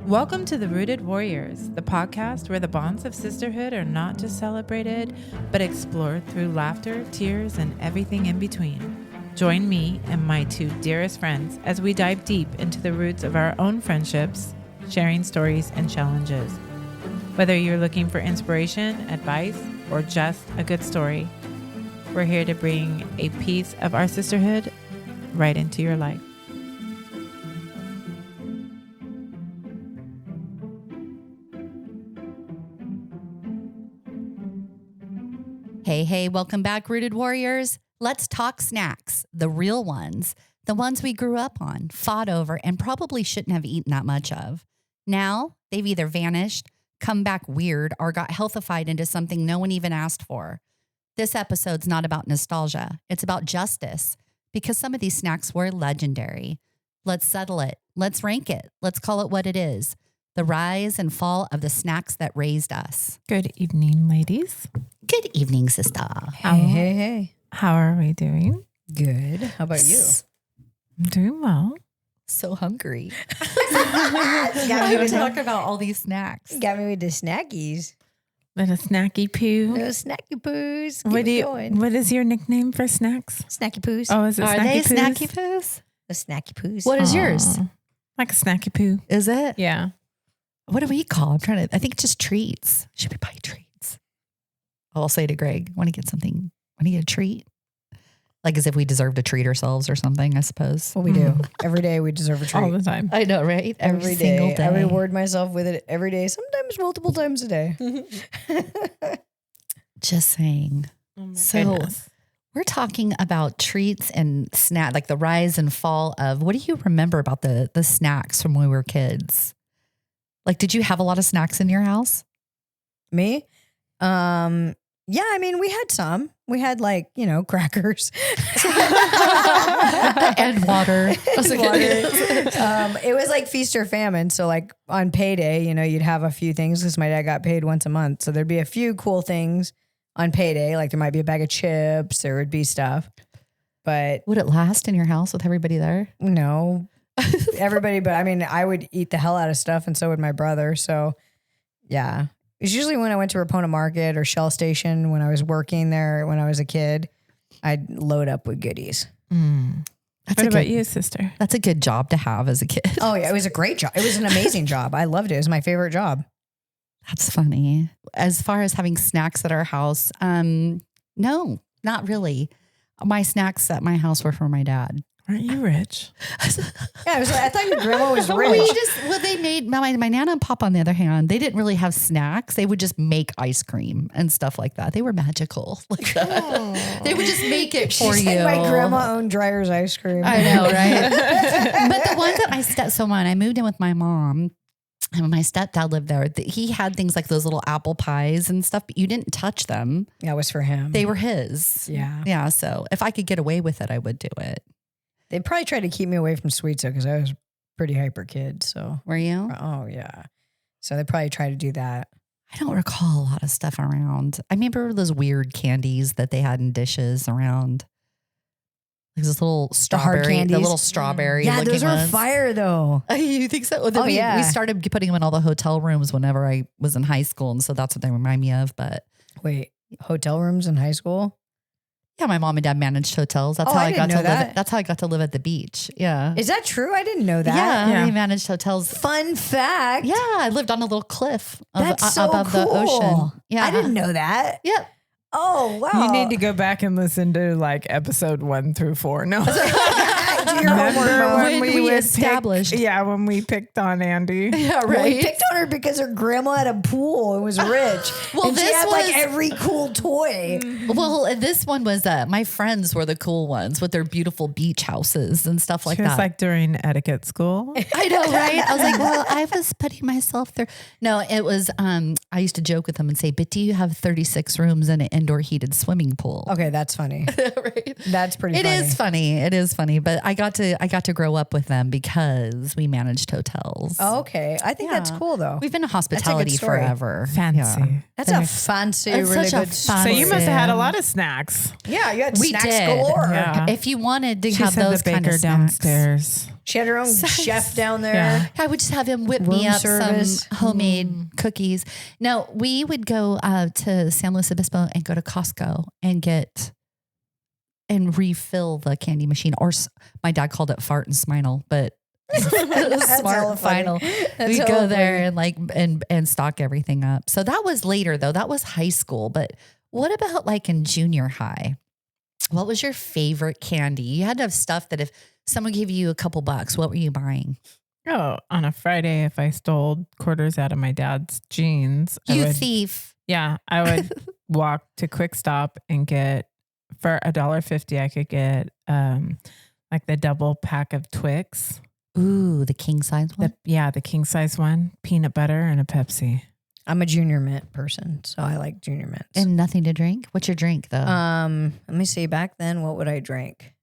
Welcome to the Rooted Warriors, the podcast where the bonds of sisterhood are not just celebrated, but explored through laughter, tears, and everything in between. Join me and my two dearest friends as we dive deep into the roots of our own friendships, sharing stories and challenges. Whether you're looking for inspiration, advice, or just a good story, we're here to bring a piece of our sisterhood right into your life. Hey, welcome back, Rooted Warriors. Let's talk snacks, the real ones, the ones we grew up on, fought over, and probably shouldn't have eaten that much of. Now, they've either vanished, come back weird, or got healthified into something no one even asked for. This episode's not about nostalgia. It's about justice, because some of these snacks were legendary. Let's settle it. Let's rank it. Let's call it what it is. The rise and fall of the snacks that raised us. Good evening, ladies. Good evening, sister. Hey. How are we doing? Good. How about you? I'm doing well. So hungry. Got me I with talk about all these snacks. Got me with the snackies. Little snacky poo. Those snacky poos. What is your nickname for snacks? Snacky poos. Oh, is it Are snacky they poos? snacky poos? The snacky poos. What is yours? Aw, like a snacky poo. Is it? Yeah. What do we call? I think just treats. Should we buy treats? I'll say to Greg, want to get something? Want to get a treat? Like as if we deserved to treat ourselves or something, I suppose. What we do. Every day we deserve a treat. All the time. I know, right? Every single day. day. I reward myself with it every day, sometimes multiple times a day. Just saying. Oh my So- goodness. We're talking about treats and snack, like the rise and fall of, what do you remember about the snacks from when we were kids? Like, did you have a lot of snacks in your house? Me? Yeah, I mean, we had some. We had crackers. And water. It was like feast or famine. So like on payday, you'd have a few things because my dad got paid once a month. So there'd be a few cool things on payday. Like there might be a bag of chips, there would be stuff. But Would it last in your house with everybody there? no, everybody, but I mean, I would eat the hell out of stuff and so would my brother. So yeah, it's usually when I went to Rapona Market or Shell Station when I was working there when I was a kid, I'd load up with goodies. That's What a about good, you, sister? That's a good job to have as a kid. Oh yeah, it was a great job. It was an amazing job. I loved it. It was my favorite job. That's funny. As far as having snacks at our house, no, not really. My snacks at my house were for my dad. Aren't you rich? Yeah, I thought your grandma was rich. They made, my Nana and Pop, on the other hand, they didn't really have snacks. They would just make ice cream and stuff like that. They were magical like that. They would just make it for She you. said my grandma owned Dryer's ice cream. I know, right? But the ones that when I moved in with my mom, and when my stepdad lived there, he had things like those little apple pies and stuff, but you didn't touch them. That was for him. They were his. Yeah. Yeah. So if I could get away with it, I would do it. They probably tried to keep me away from sweets though, because I was a pretty hyper kid. So, Were you? oh yeah. So they probably tried to do that. I don't recall a lot of stuff around. I remember those weird candies that they had in dishes around. Like this little strawberry, candies. the little strawberry. Yeah, looking those are ones. fire though. You think so? Then yeah. We started putting them in all the hotel rooms whenever I was in high school. And so that's what they remind me of. But Wait, hotel rooms in high school? yeah, my mom and dad managed hotels. That's Oh, how I I got didn't to know live. that. That's how I got to live at the beach. Yeah. Is that true? I didn't know that. Yeah, Yeah. they managed hotels. Fun fact. Yeah, I lived on a little cliff That's so above the cool. ocean. Yeah. I didn't know that. Yeah. Oh, wow. You need to go back and listen to like episode 1 through 4. No. do your homework, Mom. when we would established. when we picked on Andy. Yeah, We right. picked on her because her grandma had a pool and was rich. Well, and she this had was- like every cool toy. Well, this one was my friends were the cool ones with their beautiful beach houses and stuff like She was that. like during etiquette school. I know, right? I was like, well, I was putting myself through. No, it was, I used to joke with them and say, but do you have 36 rooms and an indoor heated swimming pool? Okay, that's funny. Right? That's pretty It funny. is funny. It is funny. But I I got to grow up with them because we managed hotels. Oh, okay. I think that's cool though. We've been in hospitality story. forever. Fancy. Yeah. That's a fancy, It's really such a good fun- So you must have had a Awesome. lot of snacks. Yeah, you had We snacks did. galore. Yeah. If you wanted to She have said those the kind baker of snacks, downstairs. She had her own chef down there. Yeah. I would just have him whip me Room up service. some homemade cookies. No, we would go to San Luis Obispo and go to Costco and refill the candy machine. Or my dad called it fart and smile, but it was That's smart hella and funny. final. That's We'd hella go there funny. and stock everything up. So that was later though. That was high school. But what about like in junior high? What was your favorite candy? You had to have stuff that if someone gave you a couple bucks, what were you buying? Oh, on a Friday, if I stole quarters out of my dad's jeans, You thief. Yeah, I would walk to Quick Stop and get for $1.50. I could get like the double pack of Twix. Ooh, the king size one. The king size one, peanut butter and a Pepsi. I'm a Junior Mint person, so I like Junior Mints. And nothing to drink? What's your drink though? Let me see. Back then, what would I drink?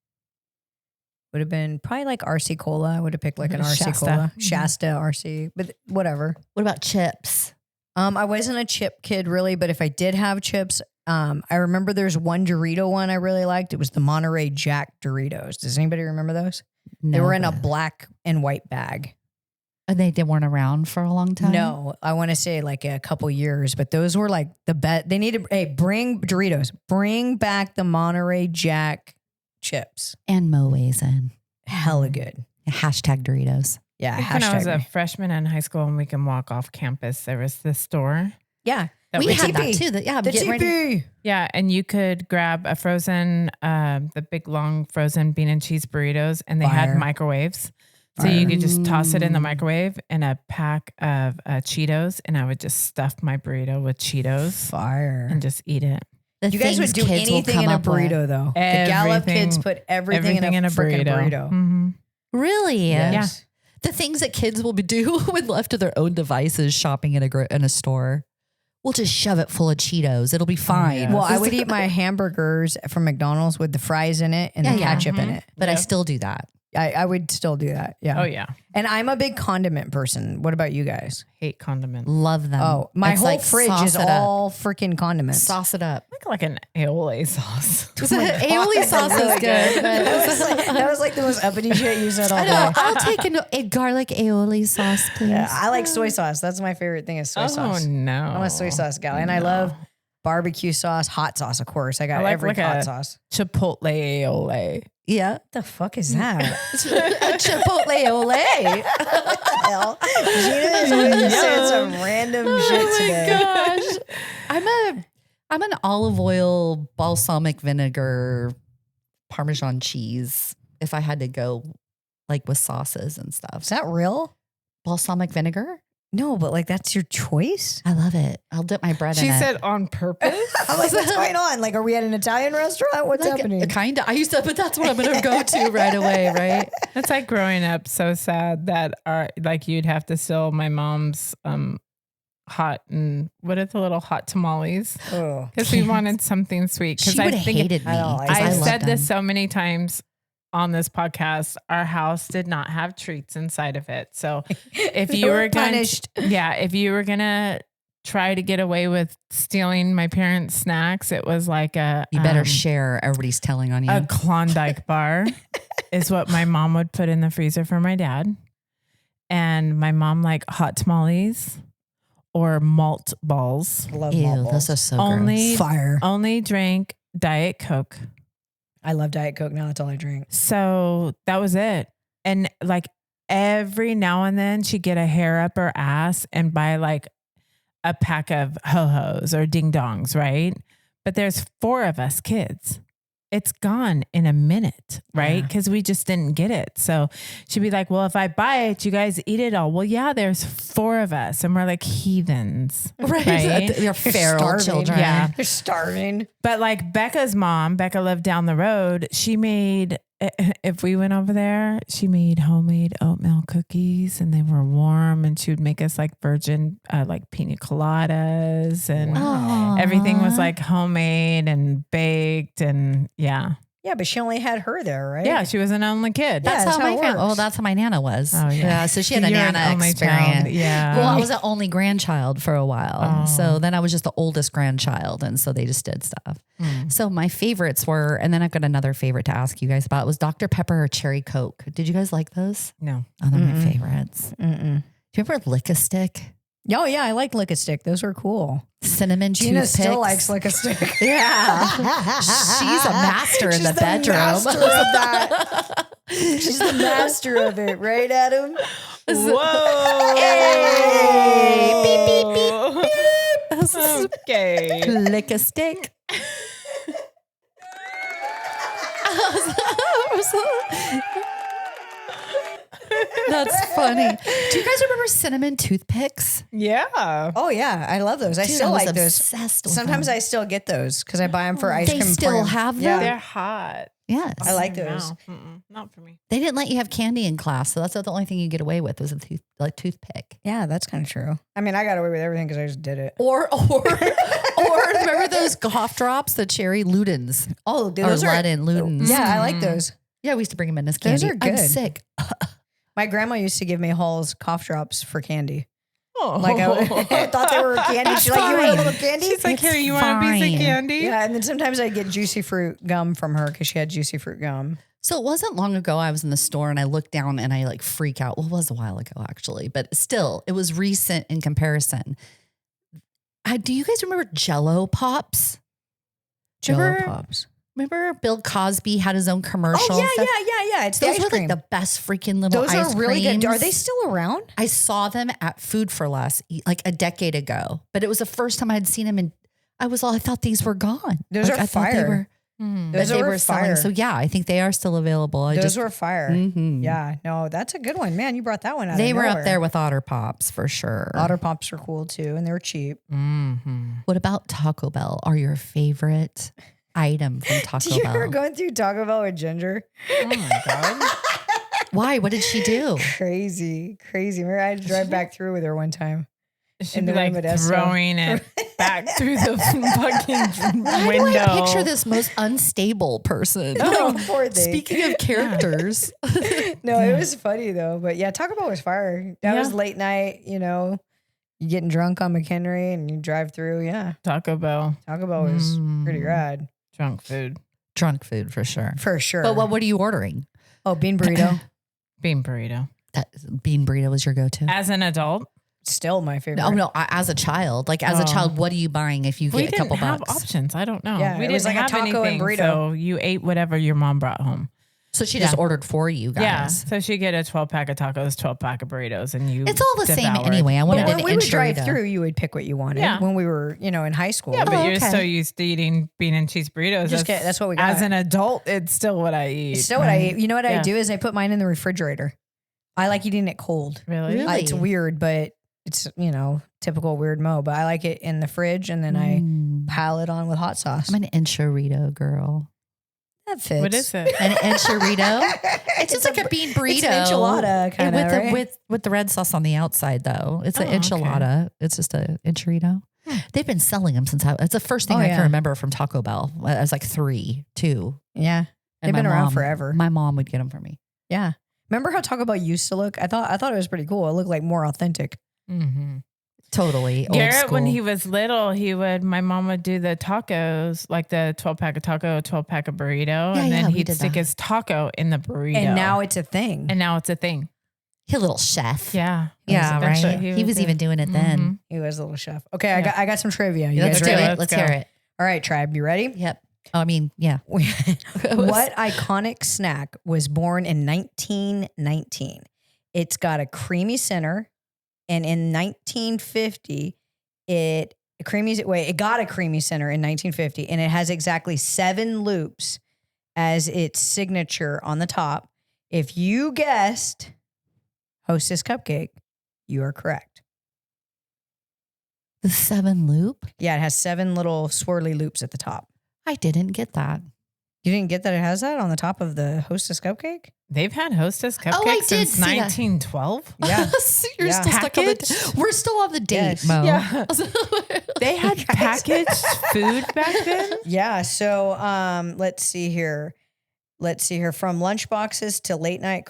Would have been probably like RC Cola. I would have picked like an RC Shasta. Cola, Shasta RC, but whatever. What about chips? I wasn't a chip kid really, but if I did have chips, I remember there's one Dorito one I really liked. It was the Monterey Jack Doritos. Does anybody remember those? They were in a black and white bag. And they weren't around for a long time? No, I want to say like a couple years, but those were like the best. They needed, bring Doritos, bring back the Monterey Jack chips. And Moe's in. Hella good. Hashtag Doritos. Yeah. I think when I was a hashtag. freshman in high school and we can walk off campus, there was this store. Yeah. That We had TP. that too. I'm The getting ready. TP. Yeah, and you could grab a frozen, the big long frozen bean and cheese burritos, and they Fire. had microwaves. So you could just toss it in the microwave and a pack of Cheetos, and I would just stuff my burrito with Cheetos Fire. and just eat it. The You guys would things do kids will anything come in a up with. burrito though. The Gallup Everything- kids put everything in a freaking burrito. hmm Really? Yes. The things that kids will do when left to their own devices shopping in a store. We'll just shove it full of Cheetos. It'll be fine. yeah. Well, I would eat my hamburgers from McDonald's with the fries in it and the ketchup in it. But I still do that. I would still do that. Yeah. Oh yeah, And I'm a big condiment person. What about you guys? hate condiments. Love them. Oh, my It's whole like fridge sauce is it up. all freaking condiments. Sauce it up. Like an aioli sauce. Aioli sauce is good. That was like the most uppity shit you said all I day. know. I'll take a garlic aioli sauce, please. Yeah, I like soy sauce. That's my favorite thing is soy sauce. no, I'm a soy sauce gal. And I love barbecue sauce, hot sauce, of course. I got I like every like hot a- sauce. Chipotle aioli. Yeah. What the fuck is that? A Chipotle ole. Hell, Gina's always saying some random shit today. Gosh. I'm an olive oil, balsamic vinegar, Parmesan cheese. If I had to go like with sauces and stuff. Is that real? Balsamic vinegar? No, but like that's your choice? I love it. I'll dip my bread She in it. said on purpose. I'm like, what's going on? Like, are we at an Italian restaurant? What's happening? Kind of. I used to, but that's what I'm going to go to right away, right? It's like growing up so sad that like you'd have to steal my mom's hot and what are the little hot tamales Oh. because we wanted something sweet. She Because would I have think hated me. I don't like 'cause it. I've loved said this them. so many times on this podcast. Our house did not have treats inside of it. So if you You were were punished. if you were gonna try to get away with stealing my parents' snacks, it was like You better share. Everybody's telling on you. a Klondike bar is what my mom would put in the freezer for my dad. And my mom liked hot tamales or malt balls. Love Ew, malt balls. those are so Only- gross. Fire. Only drank Diet Coke. I love Diet Coke. Now that's all I drink. So that was it. And like every now and then she'd get a hair up her ass and buy like a pack of ho-hos or ding dongs, right? But there's 4 of us kids. It's gone in a minute, right? Yeah. Because we just didn't get it. So she'd be like, well, if I buy it, you guys eat it all. Well, yeah, there's 4 of us and we're like heathens. Right. You're feral starving. children. Yeah. You're starving. But like Becca's mom, Becca lived down the road. She made, if we went over there, she made homemade oatmeal cookies and they were warm and she would make us like virgin, like pina coladas and Aw. everything was like homemade and baked and yeah. Yeah, but she only had her there, right? Yeah, she was an only kid. Yeah, That's how my it family. works. Oh, that's how my Nana was. Oh, yeah. So she had a You're an Nana only experience. child. Yeah. Well, I was the only grandchild for a while. Oh. So then I was just the oldest grandchild. And so they just did stuff. So my favorites were, and then I've got another favorite to ask you guys about, was Dr. Pepper or Cherry Coke. Did you guys like those? No. Oh, they're my favorites. Mm-mm. Do you remember Lick-a-Stick? Oh, yeah, I like Lick-a-Stick. Those were cool. Cinnamon Gina toothpicks. still likes Lick-a-Stick. Yeah. She's a master in the bedroom. Master of that. She's the master of it, right, Adam? Whoa. Hey, beep, beep, beep. Okay. Lick-a-Stick. That's funny. Do you guys remember cinnamon toothpicks? Yeah. Oh, yeah, I love those. I Dude, still was like those. obsessed with Sometimes them. I still get those because I buy them for ice They cream. still party. have them? Yeah. They're hot. Yes. I like those. No, not for me. They didn't let you have candy in class, so that's the only thing you get away with was a toothpick. Yeah, that's kind of true. I mean, I got away with everything because I just did it. Or remember those cough drops, the cherry Ludens? Oh, dude, Or those are. Ludens. Ludens. Yeah, I like those. Yeah, we used to bring them in as candy. Those are good. I'm sick. My grandma used to give me Hall's cough drops for candy. Oh. Like I thought they were candy. She's like, you want a little candy? She's like, here, It's you want a piece fine. of candy? Yeah, and then sometimes I get juicy fruit gum from her because she had juicy fruit gum. So it wasn't long ago I was in the store and I looked down and I like freak out. Well, it was a while ago actually, but still it was recent in comparison. Do you guys remember Jell-O Pops? Jell-O Pops. Remember Bill Cosby had his own commercial? Oh, and stuff? yeah. It's the Those ice were cream. like the best freaking little Those ice are really creams. good. Are they still around? I saw them at Food for Less like a decade ago, but it was the first time I had seen them and I thought these were gone. Those Like, are I thought they fire. were, Those but they were were selling. fire. So yeah, I think they are still available. Those were fire. Mhm. Yeah, no, that's a good one. Man, you brought that one out They of were nowhere. up there with Otter Pops for sure. Otter Pops are cool too, and they were cheap. Mm-hmm. What about Taco Bell? Are your favorite item from Taco Did you Bell? ever going through Taco Bell with Ginger? Oh my God. Why? What did she do? Crazy. Remember, I had to drive back through with her one time. She'd In be the like room at Esso. throwing it back through the fucking Why window. do I picture this most unstable person? Oh, poor thing. Speaking of characters, No, it was funny though. But yeah, Taco Bell was fire. That was Yeah. late night, you getting drunk on McHenry and you drive through. Yeah. Taco Bell, Taco Bell was pretty rad. junk food, drunk food for sure. For sure. But what are you ordering? Oh, bean burrito. bean burrito. That bean burrito was your go-to. As an adult, Still my favorite. No, as a child, as a child, what are you buying if you we get a couple didn't have bucks? options. I don't know. Yeah, we it didn't was like a have taco and anything, burrito. so you ate whatever your mom brought home. So she just ordered for you guys. Yeah, so she get a 12-pack of tacos, 12-pack of burritos, and you. It's all the same devoured. anyway. I wanted But an when we would drive enchilada. through, you would pick what you wanted. Yeah. When we were, in high school. Yeah, but Oh, you're okay. so used to eating bean and cheese burritos. That's what we got. As an adult, it's still what I eat. It's still what I eat. You know what I Yeah. do is I put mine in the refrigerator. I like eating it cold. Really? Really? It's weird, but it's, typical weird Mo. But I like it in the fridge and then I pile it on with hot sauce. I'm an enchilada girl. That fits. What is it? An enchilada? It's just like a bean burrito. It's an enchilada kind of, right? with the red sauce on the outside though. It's an Oh, okay. enchilada. It's just a enchilada. They've been selling them since it's the first thing Oh, I yeah. can remember from Taco Bell. I was like 2. Yeah. They've And been my around mom- forever. My mom would get them for me. Yeah. Remember how Taco Bell used to look? I thought it was pretty cool. It looked like more authentic. Mm-hmm. Totally. Old Garrett, school. when he was little, my mom would do the tacos, like the 12-pack of taco, 12-pack of burrito, Yeah, and then yeah, we he'd did stick that. his taco in the burrito. And now it's a thing. and now it's a thing. He a little chef. Yeah. Yeah, That's what right. He was doing. even doing it then. He was a little chef. Okay, I got some trivia. You Let's guys do ready? it. Let's Let's go. hear it. All right, tribe, you ready? Yep. Oh, I mean, yeah. What iconic snack was born in 1919? It's got a creamy center, and in 1950, it got a creamy center in 1950, and it has exactly 7 loops as its signature on the top. If you guessed Hostess cupcake, you are correct. The 7 loop? Yeah, it has 7 little swirly loops at the top. I didn't get that. You didn't get that it has that on the top of the Hostess cupcake? They've had Hostess I cupcakes did since see that. 1912. Yeah. So you're Yeah. still stuck on Packaged? we're still on the date, Yes. Mo. Yeah. They had Guys. packaged food back then. Yeah. So let's see here. Let's see here. From lunchboxes to late night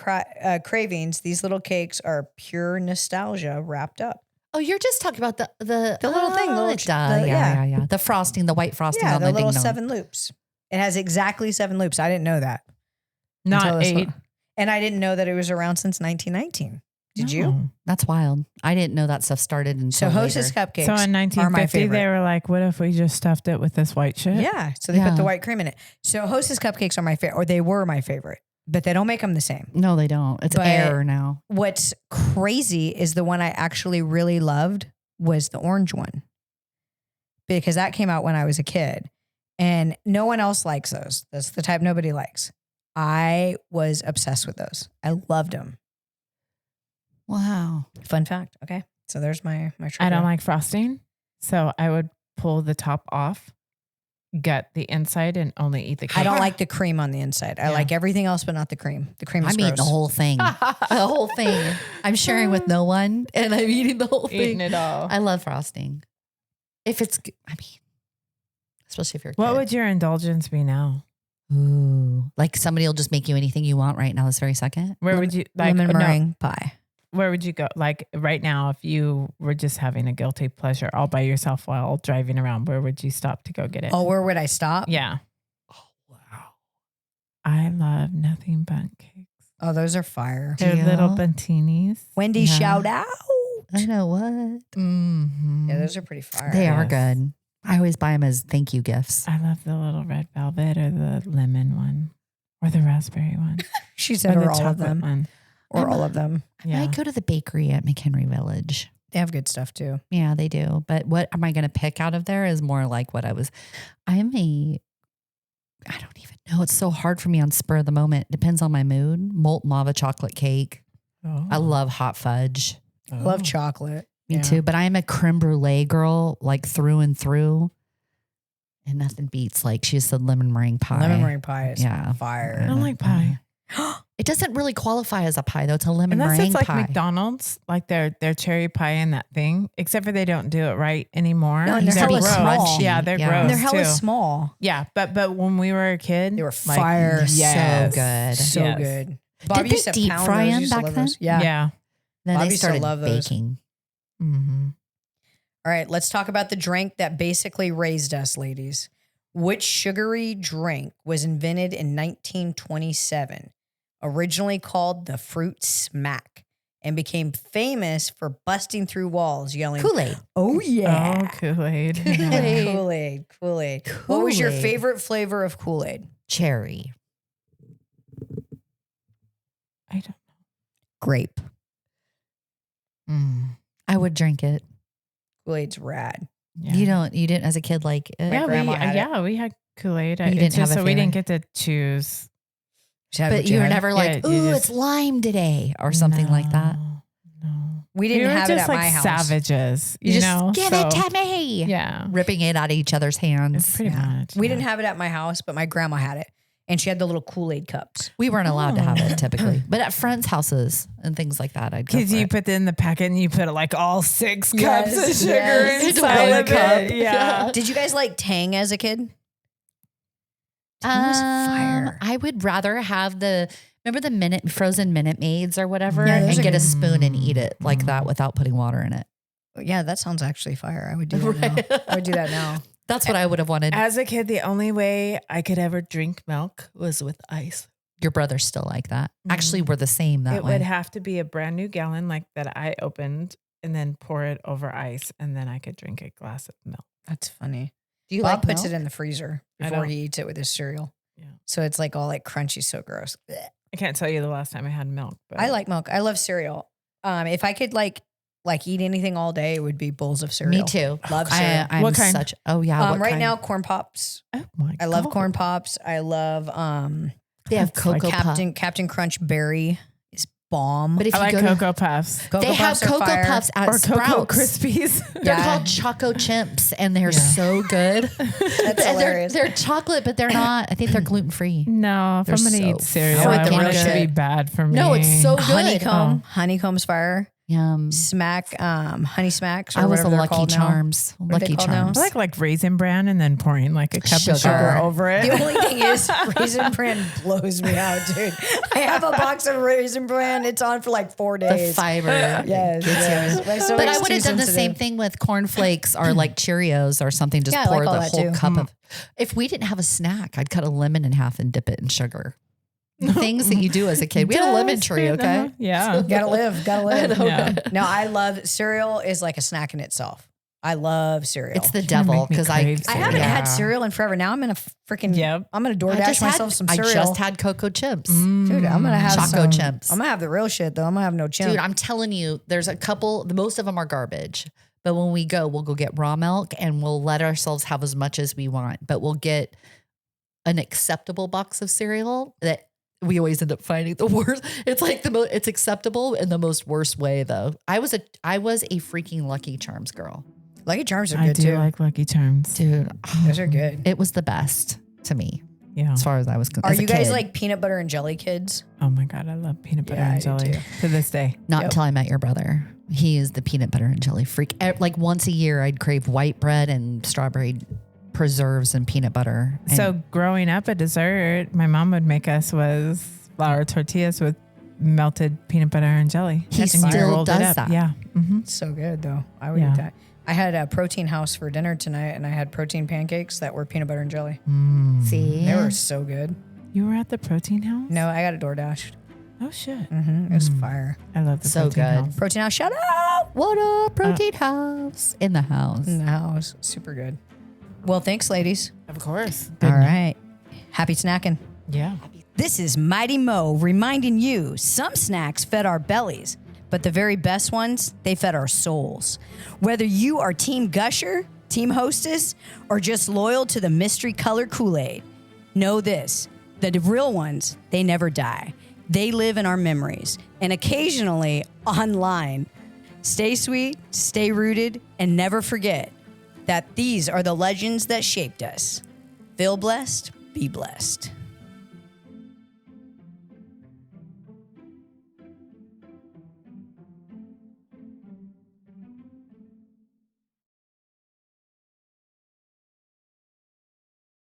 cravings, these little cakes are pure nostalgia wrapped up. Oh, you're just talking about the little thing. Yeah. The frosting, the white frosting on the the little ding dong. 7 loops. It has exactly 7 loops. I didn't know that. Not 8. And I didn't know that it was around since 1919. Did you? That's wild. I didn't know that stuff started until So Hostess cupcakes So in are my 1950, favorite. they were like, what if we just stuffed it with this white shit? Yeah. So they put the white cream in it. So Hostess cupcakes are my favorite, or they were my favorite, but they don't make them the same. No, they don't. It's air now. What's crazy is the one I actually really loved was the orange one, because that came out when I was a kid and no one else likes those. That's the type nobody likes. I was obsessed with those. I loved them. Wow. Fun fact. Okay. So there's my trivia. I don't like frosting. So I would pull the top off, gut the inside, and only eat the cake. I don't like the cream on the inside. I like everything else, but not the cream. The cream is I'm eating the gross. whole thing. The whole thing. I'm sharing with no one and I'm eating the whole thing. Eating it all. I love frosting. If it's, especially if you're a What kid. would your indulgence be now? Ooh, like somebody will just make you anything you want right now this very second. Where would you like? lemon no, meringue pie. where would you go? Like right now, if you were just having a guilty pleasure all by yourself while driving around, where would you stop to go get it? Oh, where would I stop? Yeah. Oh, wow. I love nothing but cakes. Oh, those are fire. They're Deal. little Bantinis. Wendy, Yeah. shout out. I know what. Mm-hmm. Yeah, those are pretty fire. They are Yes. good. I always buy them as thank you gifts. I love the little red velvet or the lemon one or the raspberry one. She said, or or the all of chocolate them. one. Or all of them. Yeah. I go to the bakery at McHenry Village. They have good stuff too. Yeah, they do. But what am I going to pick out of there is more like what I don't even know. It's so hard for me on spur of the moment. Depends on my mood. Molten lava chocolate cake. Oh. I love hot fudge. I love chocolate. Me Yeah. too. But I am a creme brulee girl, like through and through. And nothing beats, like she said, lemon meringue pie. Lemon meringue pie is Yeah. I fire. don't like pie. It doesn't really qualify as a pie, though. It's a lemon Unless meringue it's like pie. McDonald's, like their cherry pie and that thing, except for they don't do it right anymore. No, and they're gross. hella small. Yeah, they're Yeah. gross And they're hella too. small. Yeah, but when we were a kid, They were like, fire. yes. So good. So Yes. good. Bob they used to deep pound fry those. them Used to back love then? those. Yeah. Yeah. Then Bob they used to started love those. baking. Mm-hmm. All right, let's talk about the drink that basically raised us, ladies. Which sugary drink was invented in 1927, originally called the fruit smack, and became famous for busting through walls, yelling, Kool-Aid. "Oh Oh, yeah, Kool-Aid. Kool-Aid. Kool-Aid, Kool-Aid." What was your Kool-Aid. favorite flavor of Kool-Aid? Cherry. I don't Grape. I would drink it. Kool-Aid's rad. Yeah. You didn't as a kid like it? Yeah, grandma had it. we had Kool-Aid. You It's didn't just have a so we didn't favorite? get to choose. Just had But what you were had. never like, Yeah, you ooh, just- it's lime today or something like that. No. We didn't we were have it just at like my house. savages. You You just know? give So, it to me. Yeah. Ripping it out of each other's hands. It's pretty much. We yeah. didn't have it at my house, but my grandma had it, and she had the little Kool-Aid cups. We weren't allowed to have Oh. it typically, but at friends' houses and things like that, I'd go Because for you it. put it in the packet and you put like all 6 Yes, cups of sugar yes. inside One of cup. it. Yeah. Did you guys like Tang as a kid? Tang was fire. I would rather have remember the frozen Minute Maids or whatever, Yeah, those and are get a good. spoon and eat it like that without putting water in it. Yeah, that sounds actually fire. I would do that now. I would do that now. That's what I would have wanted. As a kid, the only way I could ever drink milk was with ice. Your brother's still like that. Actually, we're the same that It way. would have to be a brand new gallon like that I opened and then pour it over ice and then I could drink a glass of milk. That's funny. Do you Bob like puts milk? it in the freezer I before don't. he eats it with his cereal. Yeah. So it's like all like crunchy, so gross. Blech. I can't tell you the last time I had milk, but I like milk. I love cereal. If I could like eat anything all day, it would be bowls of cereal. Me too. Love cereal. I'm What kind? such. Oh yeah. what Right kind? now, corn pops. Oh my I love God. corn pops. I love they have It's like Cocoa Puffs. Captain Crunch Berry is bomb. But if I you like go to, Cocoa Puffs Cocoa they have Puffs are Cocoa fire. Puffs at or Cocoa Sprouts. Krispies. They're Yeah. called Choco Chimps, and they're Yeah. so good. That's And hilarious. they're chocolate, but they're not. I think they're gluten free. No, if They're I'm going to so eat cereal, I freaking want it to good. be bad for me. No, it's so good. Honeycomb's fire. Smack, Honey Smacks. Or I was a whatever they're Lucky called now. Charms. What are they Lucky called now? Charms. I like Raisin Bran and then pouring like a cup Sugar. of sugar over it. The only thing is, Raisin Bran blows me out, dude. I have a box of Raisin Bran. It's on for like 4 The days. fiber. Yes. My But stomach's I would too have done the same sensitive. thing with cornflakes or like Cheerios or something. Just Yeah, I pour like all the that whole too. cup of. If we didn't have a snack, I'd cut a lemon in half and dip it in sugar. The things that you do as a kid. We had a lemon tree, okay? Yeah. Gotta live. Yeah. No, I love cereal is like a snack in itself. I love cereal. It's the You're devil gonna make me because crave I haven't yeah. had cereal in forever. Now I'm gonna freaking. Yep. I'm gonna DoorDash myself some cereal. I just had cocoa chips. Dude, I'm gonna have Choco some chips. I'm gonna have the real shit though. I'm gonna have no chimp. Dude, I'm telling you, there's a couple, most of them are garbage. But when we go, we'll go get raw milk and we'll let ourselves have as much as we want. But we'll get an acceptable box of cereal that we always end up finding the worst. It's like it's acceptable in the most worst way though. I was a freaking Lucky Charms girl. Lucky Charms are I good do too. like Lucky Charms. Dude, Those are good. it was the best to me Yeah. as far as I was Are concerned. you guys like peanut butter and jelly kids? Oh my God, I love peanut butter Yeah, I and do jelly too. to this day. Not Yep. until I met your brother. He is the peanut butter and jelly freak. Like once a year, I'd crave white bread and strawberry preserves and peanut butter. And So growing up, a dessert my mom would make us was flour tortillas with melted peanut butter and jelly. He And you still rolled it does up. that. Yeah. Mm-hmm. It's so good though. I would Yeah. eat that. I had a protein house for dinner tonight and I had protein pancakes that were peanut butter and jelly. see, They were so good. You were at the protein house? No, I got a DoorDash. Oh shit. It was fire. I love the So protein good. house. Protein house, shout out what up, protein house in the house. in the house. Super good. Well, thanks, ladies. Of course. All right. Happy snacking. Yeah. This is Mighty Mo reminding you some snacks fed our bellies, but the very best ones, they fed our souls. Whether you are Team Gusher, Team Hostess, or just loyal to the mystery color Kool-Aid, know this, the real ones, they never die. They live in our memories and occasionally online. Stay sweet, stay rooted, and never forget that these are the legends that shaped us. Feel blessed, be blessed.